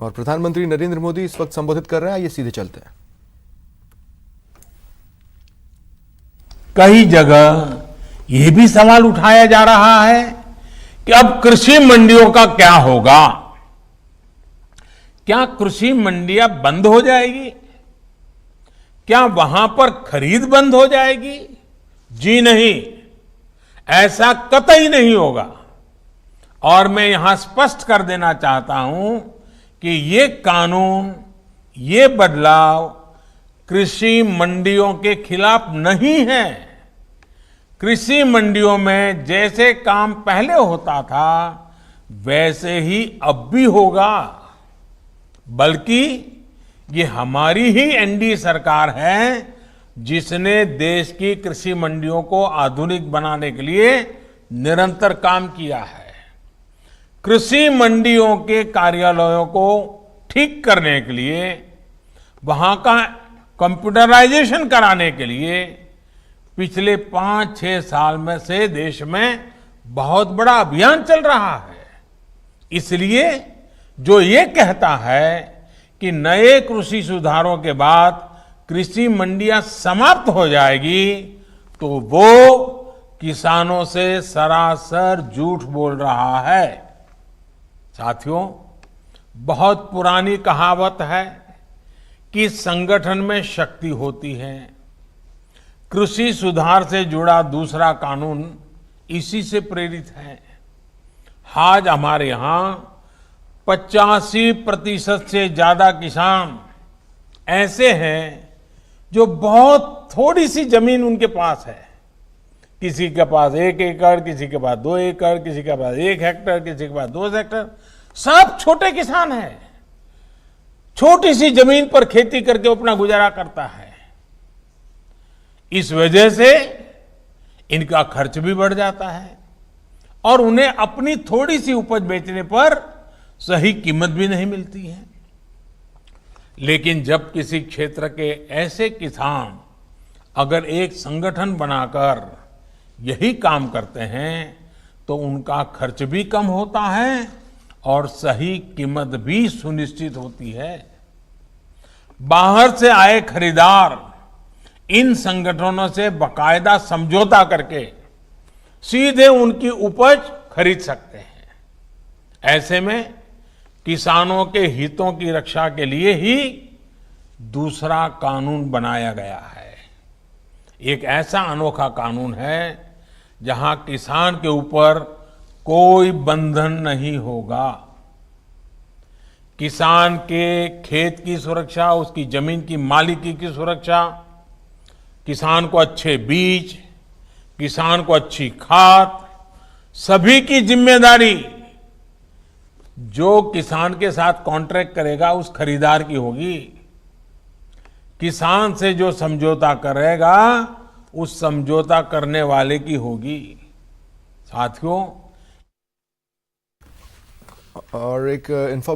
और प्रधानमंत्री नरेंद्र मोदी इस वक्त संबोधित कर रहे हैं, आइए सीधे चलते हैं। कई जगह यह भी सवाल उठाया जा रहा है कि अब कृषि मंडियों का क्या होगा। क्या कृषि मंडियां बंद हो जाएगी? क्या वहां पर खरीद बंद हो जाएगी? जी नहीं, ऐसा कतई नहीं होगा। और मैं यहां स्पष्ट कर देना चाहता हूं कि ये कानून, ये बदलाव कृषि मंडियों के खिलाफ नहीं है। कृषि मंडियों में जैसे काम पहले होता था वैसे ही अब भी होगा। बल्कि ये हमारी ही एनडीए सरकार है जिसने देश की कृषि मंडियों को आधुनिक बनाने के लिए निरंतर काम किया है। कृषि मंडियों के कार्यालयों को ठीक करने के लिए, वहां का कंप्यूटराइजेशन कराने के लिए पिछले 5-6 साल में से देश में बहुत बड़ा अभियान चल रहा है। इसलिए जो ये कहता है कि नए कृषि सुधारों के बाद कृषि मंडियां समाप्त हो जाएगी, तो वो किसानों से सरासर झूठ बोल रहा है। साथियों, बहुत पुरानी कहावत है कि संगठन में शक्ति होती है। कृषि सुधार से जुड़ा दूसरा कानून इसी से प्रेरित है। आज हमारे यहां 85% से ज्यादा किसान ऐसे हैं जो बहुत थोड़ी सी जमीन उनके पास है। किसी के पास 1 एकड़, किसी के पास 2 एकड़, किसी के पास 1 हेक्टर, किसी के पास 2 हेक्टर। सब छोटे किसान हैं। छोटी सी जमीन पर खेती करके अपना गुजारा करता है। इस वजह से इनका खर्च भी बढ़ जाता है और उन्हें अपनी थोड़ी सी उपज बेचने पर सही कीमत भी नहीं मिलती है। लेकिन जब किसी क्षेत्र के ऐसे किसान अगर एक संगठन बनाकर यही काम करते हैं तो उनका खर्च भी कम होता है और सही कीमत भी सुनिश्चित होती है। बाहर से आए खरीदार इन संगठनों से बाकायदा समझौता करके सीधे उनकी उपज खरीद सकते हैं। ऐसे में किसानों के हितों की रक्षा के लिए ही दूसरा कानून बनाया गया है। एक ऐसा अनोखा कानून है जहां किसान के ऊपर कोई बंधन नहीं होगा। किसान के खेत की सुरक्षा, उसकी जमीन की मालिकी की सुरक्षा, किसान को अच्छे बीज, किसान को अच्छी खाद, सभी की जिम्मेदारी जो किसान के साथ कॉन्ट्रैक्ट करेगा उस खरीदार की होगी। किसान से जो समझौता करेगा उस समझौता करने वाले की होगी। साथियों, और एक